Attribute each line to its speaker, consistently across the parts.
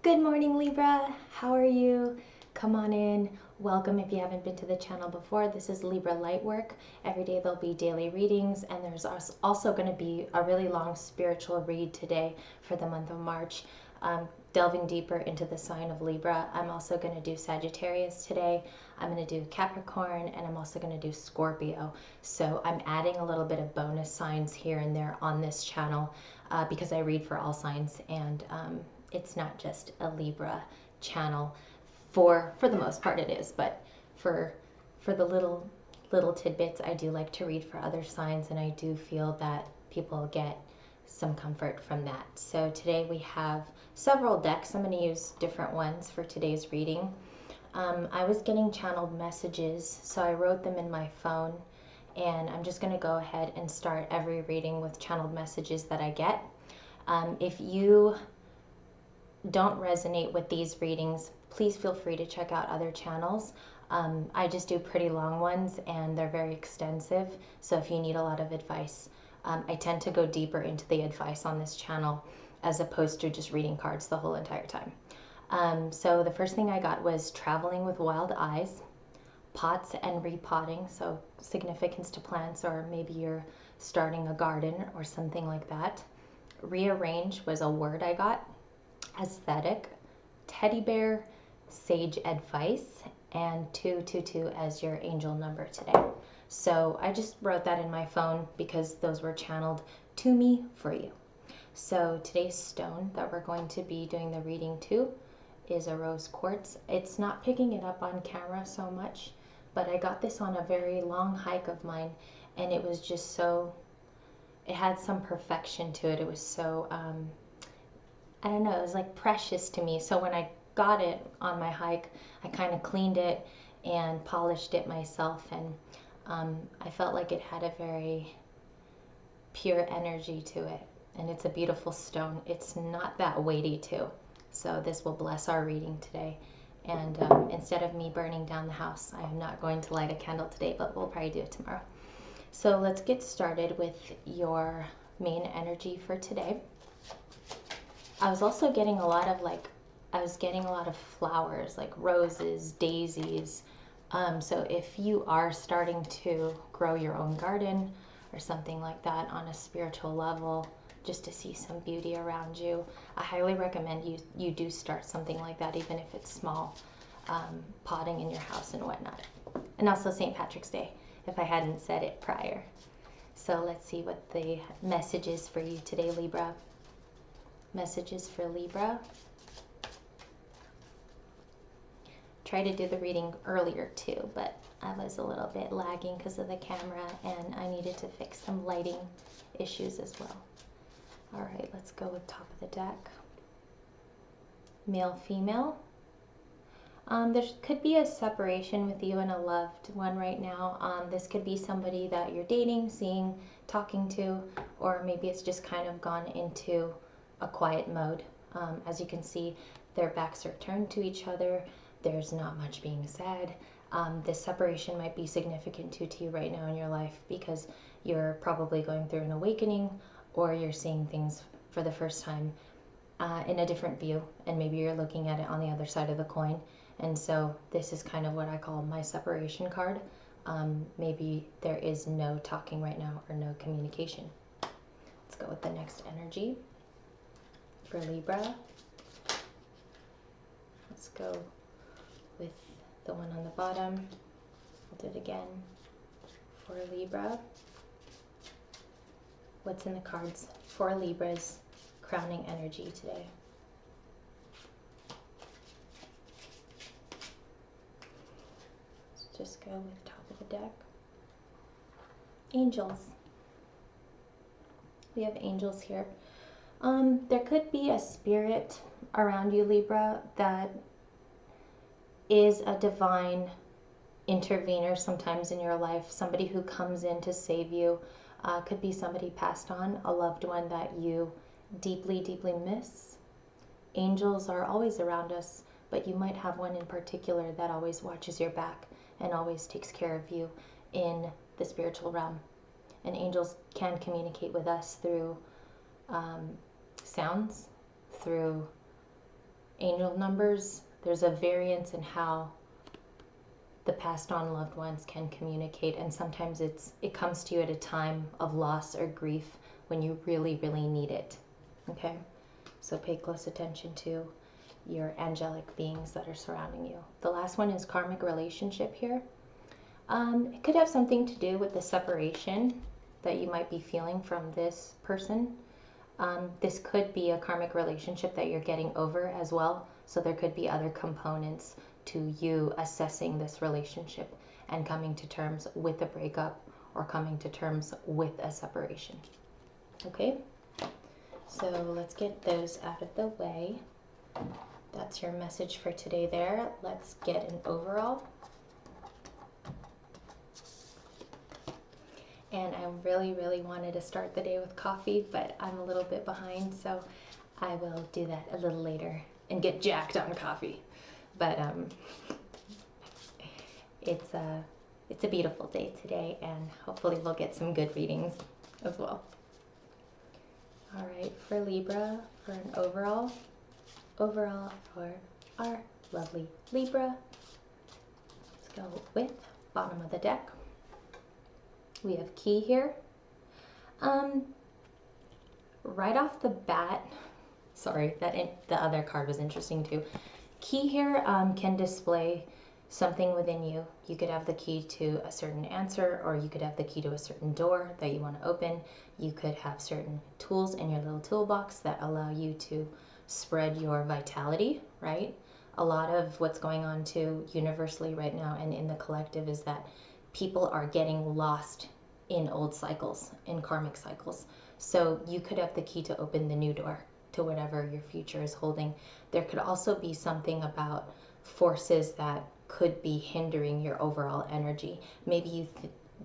Speaker 1: Good morning, Libra. How are you? Come on in. Welcome if you haven't been to the channel before. This is Libra Lightwork. Every day there'll be daily readings, and there's also going to be a really long spiritual read today for the month of March, delving deeper into the sign of Libra. I'm also going to do Sagittarius today. I'm going to do Capricorn, and I'm also going to do Scorpio. So I'm adding a little bit of bonus signs here and there on this channel because I read for all signs, and it's not just a Libra channel. For the most part it is, but for the little tidbits, I do like to read for other signs, and I do feel that people get some comfort from that. So today we have several decks. I'm going to use different ones for today's reading. I was getting channeled messages, so I wrote them in my phone, and I'm just going to go ahead and start every reading with channeled messages that I get. If you don't resonate with these readings, please feel free to check out other channels. I just do pretty long ones, and they're very extensive, so if you need a lot of advice, I tend to go deeper into the advice on this channel as opposed to just reading cards the whole entire time. So the first thing I got was Traveling with Wild Eyes, Pots and Repotting, so significance to plants, or maybe you're starting a garden or something like that. Rearrange was a word I got. Aesthetic, Teddy Bear, Sage Advice, and 222 as your angel number today. So I just wrote that in my phone because those were channeled to me for you. So today's stone that we're going to be doing the reading to is a rose quartz. It's not picking it up on camera so much, but I got this on a very long hike of mine, and it was just so, it had some perfection to it. It was so I don't know, it was like precious to me. So when I got it on my hike, I kind of cleaned it and polished it myself, and I felt like it had a very pure energy to it, and it's a beautiful stone. It's not that weighty too, so this will bless our reading today. And instead of me burning down the house, I am not going to light a candle today, but we'll probably do it tomorrow. So let's get started with your main energy for today. I was also getting a lot of flowers, like roses, daisies. So if you are starting to grow your own garden or something like that on a spiritual level, just to see some beauty around you, I highly recommend you do start something like that, even if it's small, potting in your house and whatnot. And also St. Patrick's Day, if I hadn't said it prior. So let's see what the message is for you today, Libra. Messages for Libra. Try to do the reading earlier too, but I was a little bit lagging because of the camera, and I needed to fix some lighting issues as well. All right, let's go with top of the deck. Male, female. There could be a separation with you and a loved one right now. This could be somebody that you're dating, seeing, talking to, or maybe it's just kind of gone into a quiet mode. As you can see, their backs are turned to each other. There's not much being said. This separation might be significant to you right now in your life because you're probably going through an awakening, or you're seeing things for the first time in a different view, and maybe you're looking at it on the other side of the coin. And so this is kind of what I call my separation card. Maybe there is no talking right now or no communication. Let's go with the next energy for Libra. Let's go with the one on the bottom. I'll do it again for Libra. What's in the cards for Libra's crowning energy today? Let's just go with top of the deck. Angels. We have angels here. There could be a spirit around you, Libra, that is a divine intervener sometimes in your life, somebody who comes in to save you. Could be somebody passed on, a loved one that you deeply, deeply miss. Angels are always around us, but you might have one in particular that always watches your back and always takes care of you in the spiritual realm. And angels can communicate with us through sounds, through angel numbers, there's a variance in how the passed on loved ones can communicate, and sometimes it comes to you at a time of loss or grief when you really, really need it. Okay? So pay close attention to your angelic beings that are surrounding you. The last one is karmic relationship here. It could have something to do with the separation that you might be feeling from this person. This could be a karmic relationship that you're getting over as well. So there could be other components to you assessing this relationship and coming to terms with a breakup or coming to terms with a separation. Okay? So let's get those out of the way. That's your message for today there. Let's get an overall. And I really, really wanted to start the day with coffee, but I'm a little bit behind, so I will do that a little later and get jacked on coffee. But it's a beautiful day today, and hopefully we'll get some good readings as well. All right, for Libra, for an overall for our lovely Libra, let's go with bottom of the deck. We have key here. Right off the bat, sorry, the other card was interesting too. Key here can display something within you. You could have the key to a certain answer, or you could have the key to a certain door that you want to open. You could have certain tools in your little toolbox that allow you to spread your vitality, right? A lot of what's going on too universally right now and in the collective is that people are getting lost in old cycles, in karmic cycles. So you could have the key to open the new door to whatever your future is holding. There could also be something about forces that could be hindering your overall energy. Maybe you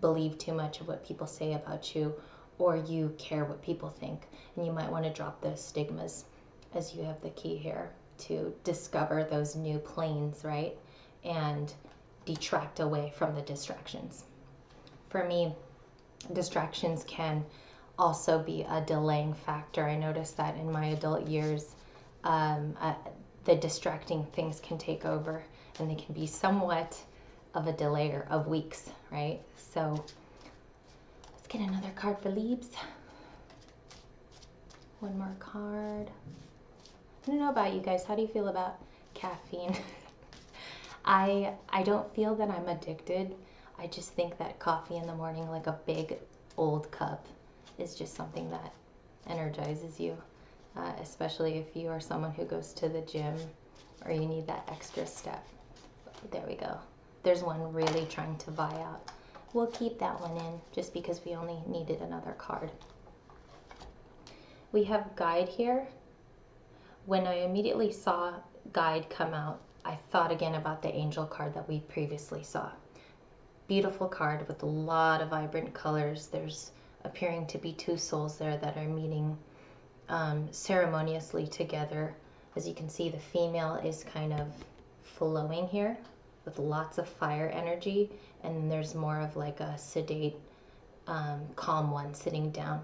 Speaker 1: believe too much of what people say about you, or you care what people think, and you might want to drop those stigmas as you have the key here to discover those new planes, right? And detract away from the distractions. For me, distractions can also be a delaying factor. I noticed that in my adult years, the distracting things can take over, and they can be somewhat of a delayer of weeks, right? So let's get another card for Libs. One more card. I don't know about you guys. How do you feel about caffeine? I don't feel that I'm addicted. I just think that coffee in the morning, like a big old cup, is just something that energizes you, especially if you are someone who goes to the gym or you need that extra step. There we go. There's one really trying to buy out. We'll keep that one in just because we only needed another card. We have guide here. When I immediately saw guide come out, I thought again about the angel card that we previously saw. Beautiful card with a lot of vibrant colors. There's appearing to be two souls there that are meeting ceremoniously together. As you can see, the female is kind of flowing here with lots of fire energy, and then there's more of like a sedate, calm one sitting down.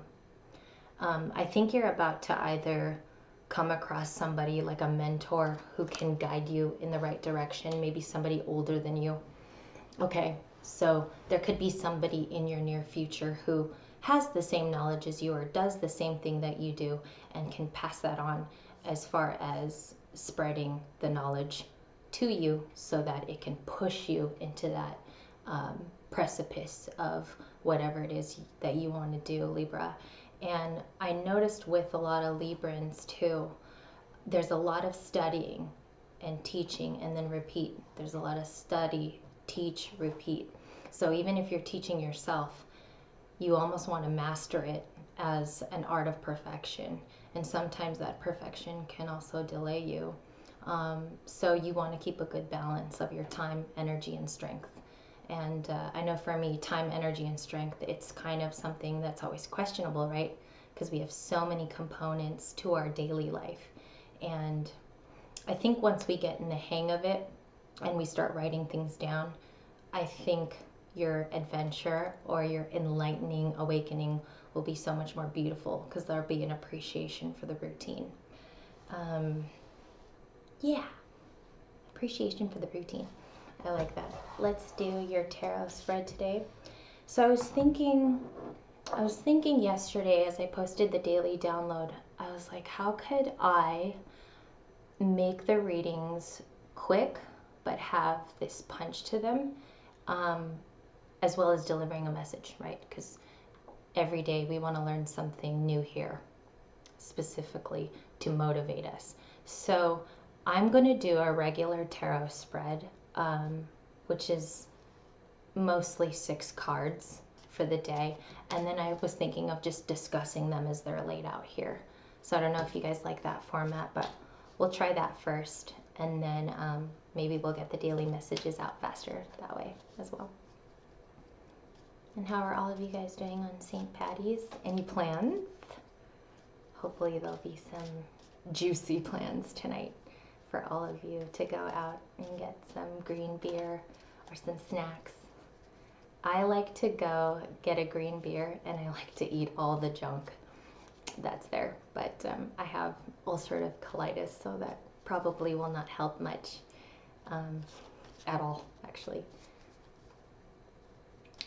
Speaker 1: I think you're about to either come across somebody like a mentor who can guide you in the right direction, maybe somebody older than you. Okay, so there could be somebody in your near future who has the same knowledge as you or does the same thing that you do and can pass that on as far as spreading the knowledge to you so that it can push you into that precipice of whatever it is that you want to do, Libra. And I noticed with a lot of Librans too, there's a lot of studying and teaching and then repeat. There's a lot of study, teach, repeat. So even if you're teaching yourself, you almost want to master it as an art of perfection. And sometimes that perfection can also delay you. So you want to keep a good balance of your time, energy, and strength. And I know for me, time, energy, and strength, it's kind of something that's always questionable, right? Because we have so many components to our daily life. And I think once we get in the hang of it and we start writing things down, I think your adventure or your enlightening awakening will be so much more beautiful because there'll be an appreciation for the routine. Yeah, appreciation for the routine. I like that. Let's do your tarot spread today. So I was thinking yesterday as I posted the daily download, I was like, how could I make the readings quick but have this punch to them, as well as delivering a message, right? Because every day we want to learn something new here, specifically to motivate us. So I'm going to do a regular tarot spread, which is mostly 6 cards for the day. And then I was thinking of just discussing them as they're laid out here. So I don't know if you guys like that format, but we'll try that first. And then maybe we'll get the daily messages out faster that way as well. And how are all of you guys doing on St. Patty's? Any plans? Hopefully there'll be some juicy plans tonight for all of you to go out and get some green beer or some snacks. I like to go get a green beer and I like to eat all the junk that's there. But I have ulcerative colitis, so that probably will not help much at all, actually.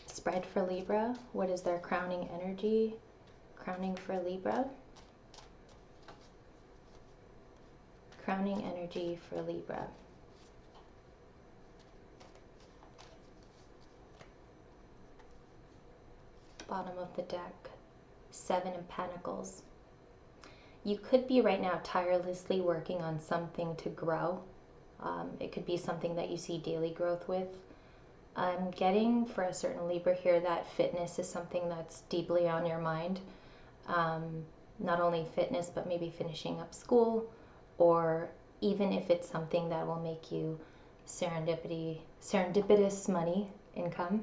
Speaker 1: Spread for Libra. What is their crowning energy? Crowning for Libra. Crowning energy for Libra. Bottom of the deck. 7 of Pentacles. You could be right now tirelessly working on something to grow. It could be something that you see daily growth with. I'm getting for a certain Libra here that fitness is something that's deeply on your mind. Not only fitness, but maybe finishing up school, or even if it's something that will make you serendipitous money, income.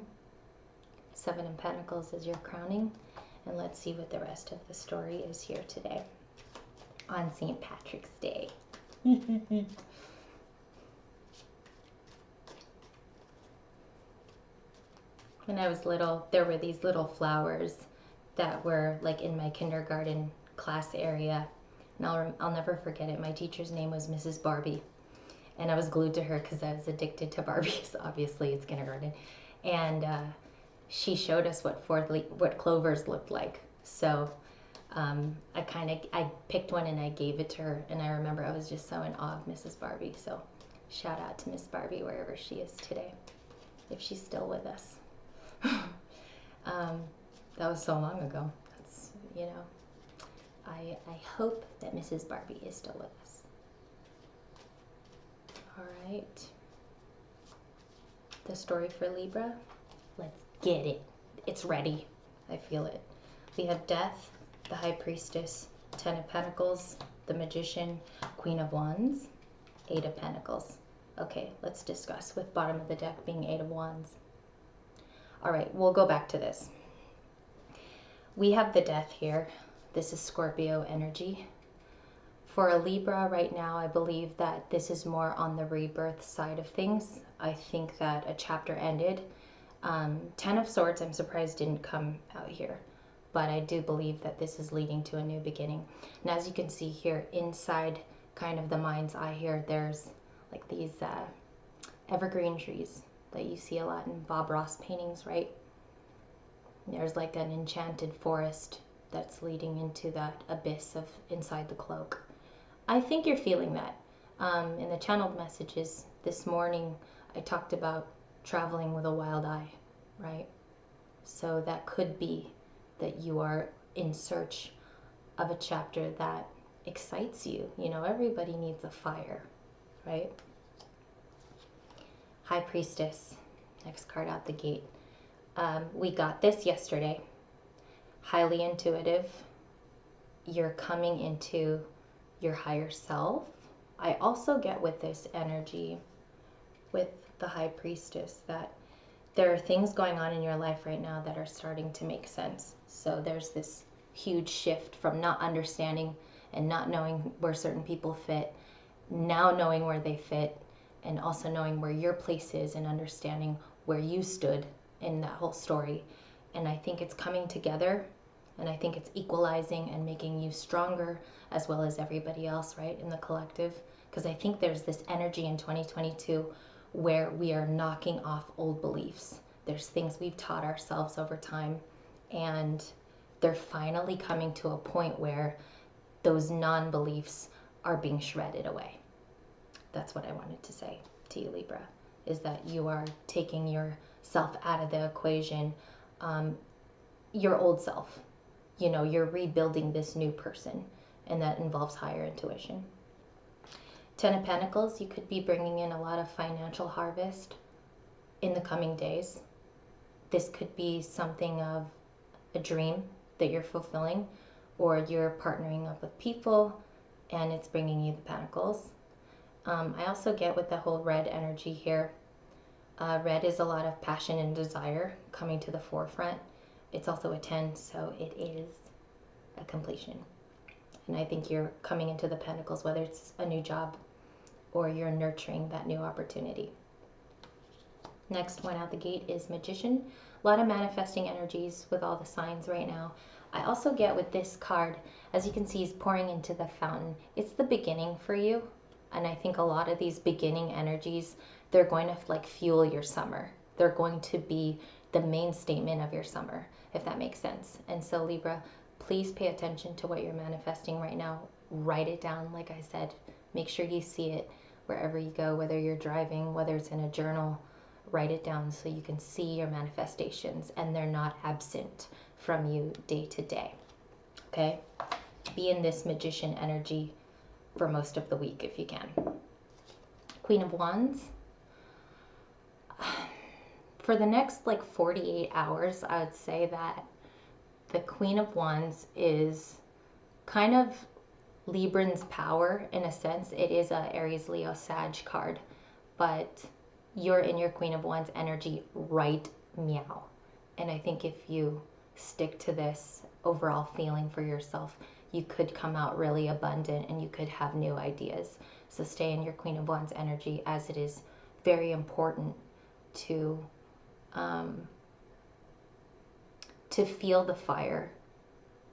Speaker 1: 7 of Pentacles is your crowning. And let's see what the rest of the story is here today on St. Patrick's Day. When I was little, there were these little flowers that were like in my kindergarten class area. And I'll never forget it. My teacher's name was Mrs. Barbie. And I was glued to her because I was addicted to Barbies. Obviously, it's kindergarten. And she showed us what clovers looked like. So I picked one and I gave it to her. And I remember I was just so in awe of Mrs. Barbie. So shout out to Miss Barbie wherever she is today, if she's still with us. That was so long ago. That's, I hope that Mrs. Barbie is still with us. All right. The story for Libra. Let's get it. It's ready. I feel it. We have Death, the High Priestess, 10 of Pentacles, the Magician, Queen of Wands, 8 of Pentacles. Okay, let's discuss with bottom of the deck being 8 of Wands. All right, we'll go back to this. We have the Death here. This is Scorpio energy. For a Libra right now, I believe that this is more on the rebirth side of things. I think that a chapter ended. 10 of Swords, I'm surprised didn't come out here. But I do believe that this is leading to a new beginning. And as you can see here, inside kind of the mind's eye here, there's like these evergreen trees that you see a lot in Bob Ross paintings, right? There's like an enchanted forest that's leading into that abyss of inside the cloak. I think you're feeling that. In the channeled messages this morning, I talked about traveling with a wild eye, right? So that could be that you are in search of a chapter that excites you. You know, everybody needs a fire, right? High Priestess, next card out the gate. We got this yesterday. Highly intuitive. You're coming into your higher self. I also get with this energy, with the High Priestess, that there are things going on in your life right now that are starting to make sense. So there's this huge shift from not understanding and not knowing where certain people fit, now knowing where they fit, and also knowing where your place is and understanding where you stood in that whole story. And I think it's coming together, and I think it's equalizing and making you stronger as well as everybody else, right, in the collective, because I think there's this energy in 2022 where we are knocking off old beliefs. There's things we've taught ourselves over time, and they're finally coming to a point where those non-beliefs are being shredded away. That's what I wanted to say to you, Libra, is that you are taking yourself out of the equation, your old self. You know, you're rebuilding this new person, and that involves higher intuition. Ten of Pentacles, you could be bringing in a lot of financial harvest in the coming days. This could be something of a dream that you're fulfilling, or you're partnering up with people and it's bringing you the Pentacles. I also get with the whole red energy here. Red is a lot of passion and desire coming to the forefront. It's also a 10, so it is a completion. And I think you're coming into the Pentacles, whether it's a new job or you're nurturing that new opportunity. Next one out the gate is Magician. A lot of manifesting energies with all the signs right now. I also get with this card, as you can see, he's pouring into the fountain. It's the beginning for you. And I think a lot of these beginning energies, they're going to like fuel your summer. They're going to be the main statement of your summer, if that makes sense. And so Libra, please pay attention to what you're manifesting right now. Write it down, like I said. Make sure you see it wherever you go, whether you're driving, whether it's in a journal. Write it down so you can see your manifestations and they're not absent from you day to day. Okay? Be in this Magician energy for most of the week if you can. Queen of Wands. For the next like 48 hours, I would say that the Queen of Wands is kind of Libran's power in a sense. It is a Aries, Leo, Sag card, but you're in your Queen of Wands energy right meow. And I think if you stick to this overall feeling for yourself, you could come out really abundant and you could have new ideas. So stay in your Queen of Wands energy, as it is very important to feel the fire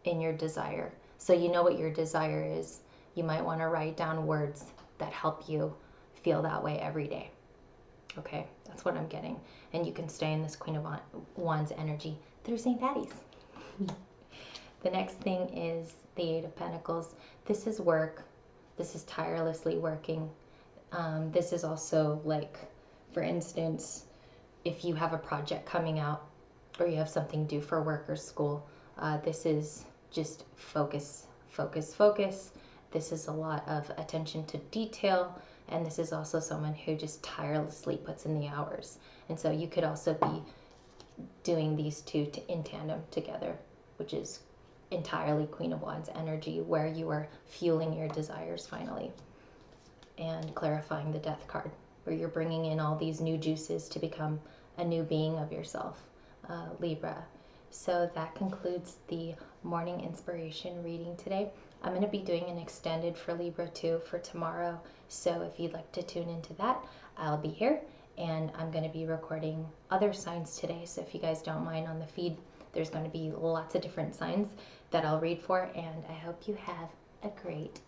Speaker 1: in your desire. So you know what your desire is. You might want to write down words that help you feel that way every day. Okay, that's what I'm getting. And you can stay in this Queen of Wands energy through St. Patty's. The next thing is the Eight of Pentacles. This is work. This is tirelessly working. This is also like, for instance, if you have a project coming out or you have something due for work or school, this is just focus, focus, focus. This is a lot of attention to detail. And this is also someone who just tirelessly puts in the hours. And so you could also be doing these two in tandem together, which is entirely Queen of Wands energy, where you are fueling your desires finally. And clarifying the Death card, where you're bringing in all these new juices to become a new being of yourself, Libra. So that concludes the morning inspiration reading today. I'm going to be doing an extended for Libra too for tomorrow. So if you'd like to tune into that, I'll be here. And I'm going to be recording other signs today. So if you guys don't mind, on the feed, there's going to be lots of different signs that I'll read for. And I hope you have a great